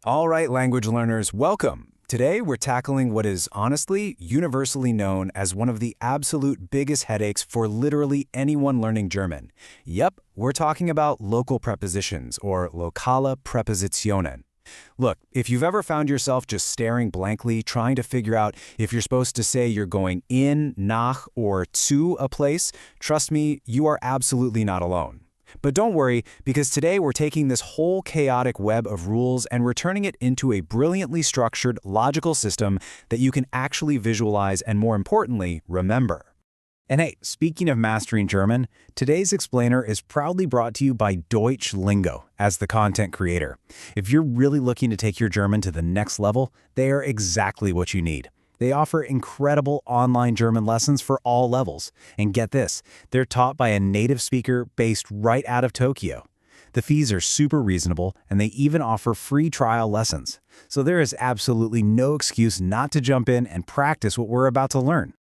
All right, language learners, welcome. Today, we're tackling what is honestly universally known as one of the absolute biggest headaches for literally anyone learning German. Yep, we're talking about local prepositions, or lokale Präpositionen. Look, if you've ever found yourself just staring blankly, trying to figure out if you're supposed to say you're going in, nach, or to a place, trust me, you are absolutely not alone. But don't worry, because today we're taking this whole chaotic web of rules and we're turning it into a brilliantly structured, logical system that you can actually visualize and, more importantly, remember. And hey, speaking of mastering German, today's explainer is proudly brought to you by Deutsch Lingo as the content creator. If you're really looking to take your German to the next level, they are exactly what you need. They offer incredible online German lessons for all levels. And get this, they're taught by a native speaker based right out of Tokyo. The fees are super reasonable, and they even offer free trial lessons. So there is absolutely no excuse not to jump in and practice what we're about to learn.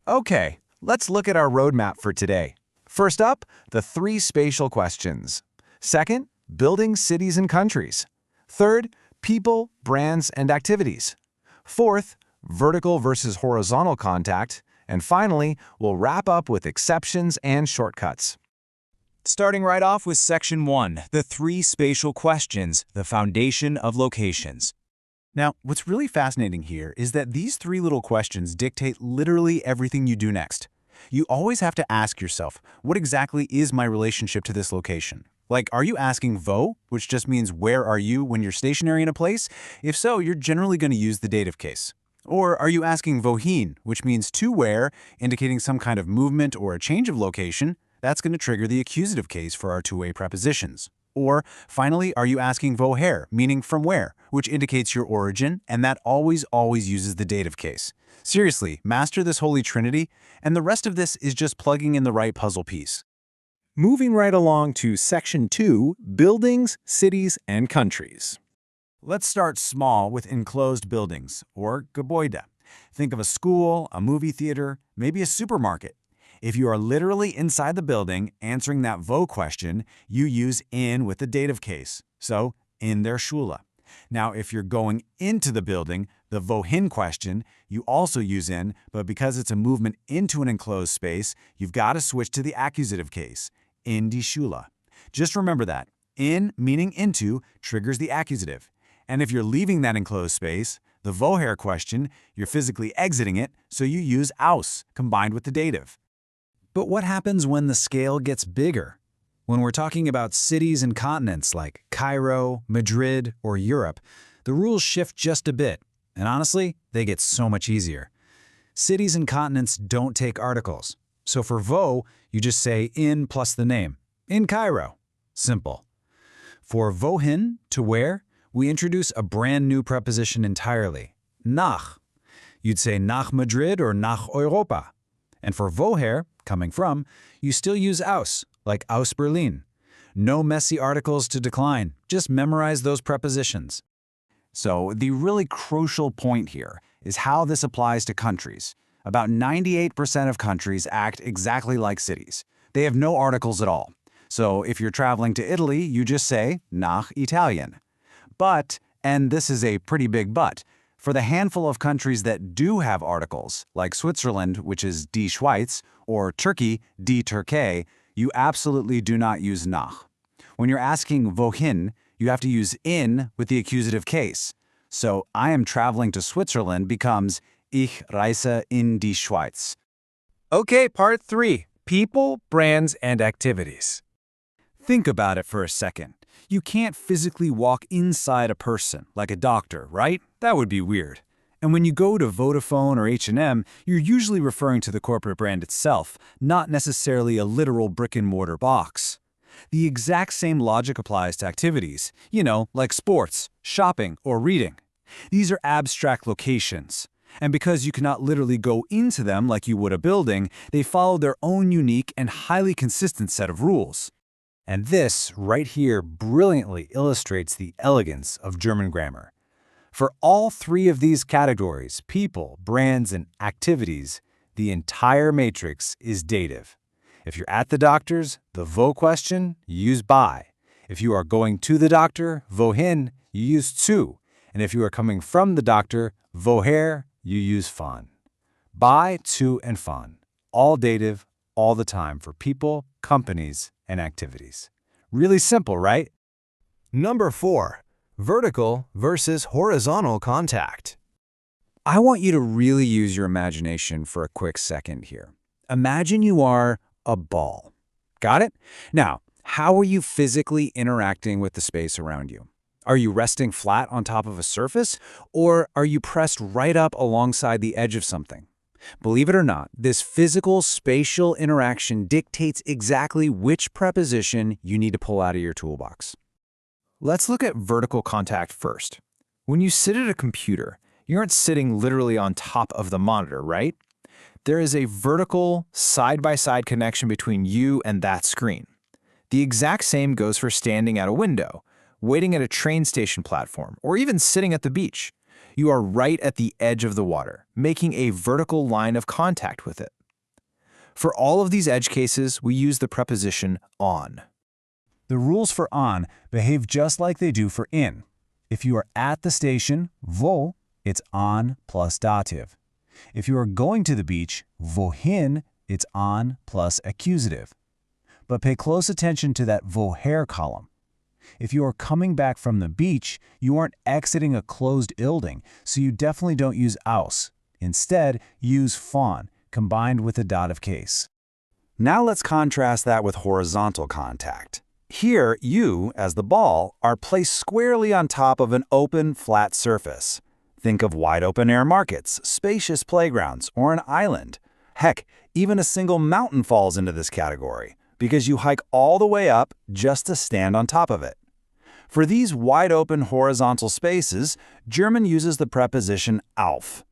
Okay, let's look at our roadmap for today. First up, the three spatial questions. Second, building cities and countries. Third, people, brands, and activities. Fourth, vertical versus horizontal contact, and finally, we'll wrap up with exceptions and shortcuts. Starting right off with Section 1, the three spatial questions, the foundation of locations. Now, what's really fascinating here is that these three little questions dictate literally everything you do next. You always have to ask yourself, what exactly is my relationship to this location? Like, are you asking wo, which just means where are you when you're stationary in a place? If so, you're generally going to use the dative case. Or are you asking wohin, which means to where, indicating some kind of movement or a change of location? That's going to trigger the accusative case for our two-way prepositions. Or, finally, are you asking woher, meaning from where, which indicates your origin, and that always uses the dative case. Seriously, master this holy trinity, and the rest of this is just plugging in the right puzzle piece. Moving right along to Section 2, buildings, cities, and countries. Let's start small with enclosed buildings, or Gebäude. Think of a school, a movie theater, maybe a supermarket. If you are literally inside the building answering that wo question, you use in with the dative case. So, in der Schule. Now, if you're going into the building, the wohin question, you also use in, but because it's a movement into an enclosed space, you've got to switch to the accusative case, in die Schule. Just remember that. In, meaning into, triggers the accusative. And if you're leaving that enclosed space, the woher question, you're physically exiting it, so you use aus, combined with the dative. But what happens when the scale gets bigger? When we're talking about cities and continents like Cairo, Madrid, or Europe, the rules shift just a bit, and honestly, they get so much easier. Cities and continents don't take articles, so for wo, you just say in plus the name, in Cairo. Simple. For wohin, to where, we introduce a brand new preposition entirely, nach. You'd say nach Madrid or nach Europa. And for woher, coming from, you still use aus, like aus Berlin. No messy articles to decline, just memorize those prepositions. So the really crucial point here is how this applies to countries. About 98% of countries act exactly like cities. They have no articles at all. So if you're traveling to Italy, you just say nach Italien. But, and this is a pretty big but, for the handful of countries that do have articles, like Switzerland, which is die Schweiz, or Turkey, die Türkei, you absolutely do not use nach. When you're asking wohin, you have to use in with the accusative case. So I am traveling to Switzerland becomes ich reise in die Schweiz. Okay, part 3, people, brands, and activities. Think about it for a second. You can't physically walk inside a person, like a doctor, right? That would be weird. And when you go to Vodafone or H&M, you're usually referring to the corporate brand itself, not necessarily a literal brick-and-mortar box. The exact same logic applies to activities, like sports, shopping, or reading. These are abstract locations. And because you cannot literally go into them like you would a building, they follow their own unique and highly consistent set of rules. And this, right here, brilliantly illustrates the elegance of German grammar. For all three of these categories, people, brands, and activities, the entire matrix is dative. If you're at the doctor's, the wo question, you use by. If you are going to the doctor, wohin, you use zu. And if you are coming from the doctor, woher, you use von. By, to, and von. All dative, all the time for people, companies, and activities. Really simple, right? Number 4. Vertical versus horizontal contact. I want you to really use your imagination for a quick second here. Imagine you are a ball. Got it? Now, how are you physically interacting with the space around you? Are you resting flat on top of a surface, or are you pressed right up alongside the edge of something? Believe it or not, this physical spatial interaction dictates exactly which preposition you need to pull out of your toolbox. Let's look at vertical contact first. When you sit at a computer, you aren't sitting literally on top of the monitor, right? There is a vertical, side-by-side connection between you and that screen. The exact same goes for standing at a window, waiting at a train station platform, or even sitting at the beach. You are right at the edge of the water, making a vertical line of contact with it. For all of these edge cases, we use the preposition on. The rules for on behave just like they do for in. If you are at the station, wo, it's on plus dative. If you are going to the beach, wohin, it's on plus accusative. But pay close attention to that woher column. If you are coming back from the beach, you aren't exiting a closed building, so you definitely don't use aus. Instead, use von, combined with the dative case. Now let's contrast that with horizontal contact. Here, you, as the ball, are placed squarely on top of an open, flat surface. Think of wide open-air markets, spacious playgrounds, or an island. Heck, even a single mountain falls into this category, because you hike all the way up just to stand on top of it. For these wide-open horizontal spaces, German uses the preposition auf.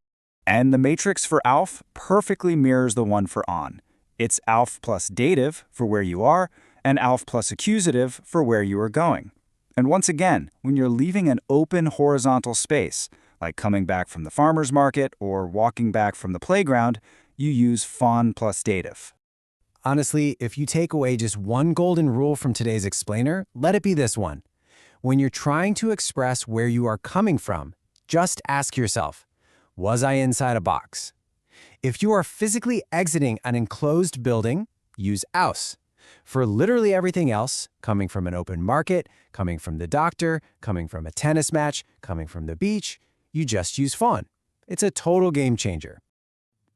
And the matrix for auf perfectly mirrors the one for on. It's auf plus dative for where you are, and auf plus accusative for where you are going. And once again, when you're leaving an open horizontal space, like coming back from the farmer's market or walking back from the playground, you use von plus dative. Honestly, if you take away just one golden rule from today's explainer, let it be this one. When you're trying to express where you are coming from, just ask yourself, was I inside a box? If you are physically exiting an enclosed building, use aus. For literally everything else, coming from an open market, coming from the doctor, coming from a tennis match, coming from the beach, you just use von. It's a total game changer.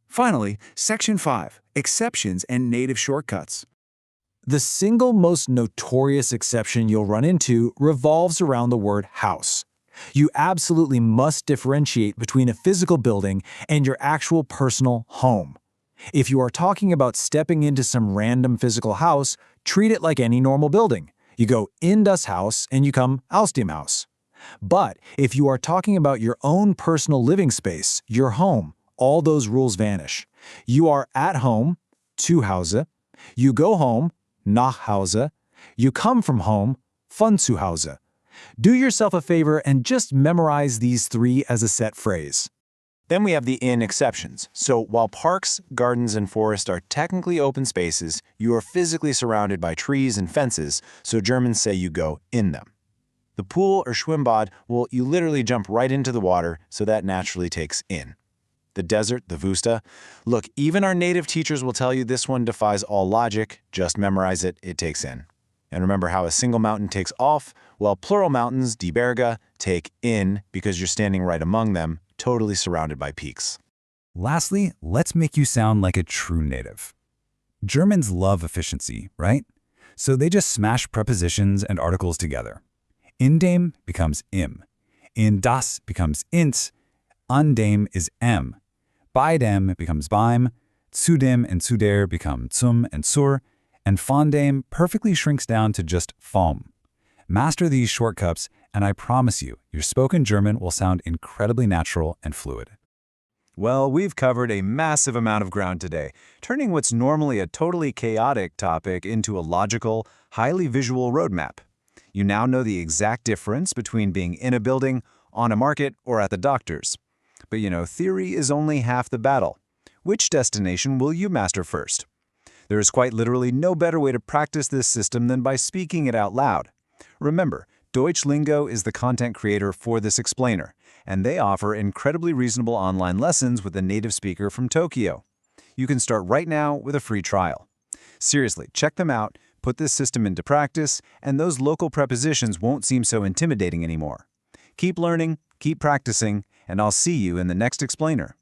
Finally, Section 5, Exceptions and Native Shortcuts. The single most notorious exception you'll run into revolves around the word house. You absolutely must differentiate between a physical building and your actual personal home. If you are talking about stepping into some random physical house, treat it like any normal building. You go in das Haus and you come aus dem Haus. But if you are talking about your own personal living space, your home, all those rules vanish. You are at home, zu Hause. You go home, nach Hause. You come from home, von zu Hause. Do yourself a favor and just memorize these three as a set phrase. Then we have the in exceptions. So while parks, gardens, and forests are technically open spaces, you are physically surrounded by trees and fences, so Germans say you go in them. The pool or Schwimmbad, well, you literally jump right into the water, so that naturally takes in. The desert, the Wüste. Look, even our native teachers will tell you this one defies all logic. Just memorize it, it takes in. And remember how a single mountain takes off, while plural mountains, die Berge, take in because you're standing right among them, totally surrounded by peaks. Lastly, let's make you sound like a true native. Germans love efficiency, right? So they just smash prepositions and articles together. In dem becomes im. In das becomes ins. An dem is em. Bei dem becomes beim. Zu dem and zu der become zum and zur. And von dem perfectly shrinks down to just vom. Master these shortcuts, and I promise you, your spoken German will sound incredibly natural and fluid. Well, we've covered a massive amount of ground today, turning what's normally a totally chaotic topic into a logical, highly visual roadmap. You now know the exact difference between being in a building, on a market, or at the doctor's. But theory is only half the battle. Which destination will you master first? There is quite literally no better way to practice this system than by speaking it out loud. Remember, Deutschlingo is the content creator for this explainer, and they offer incredibly reasonable online lessons with a native speaker from Tokyo. You can start right now with a free trial. Seriously, check them out, put this system into practice, and those local prepositions won't seem so intimidating anymore. Keep learning, keep practicing, and I'll see you in the next explainer.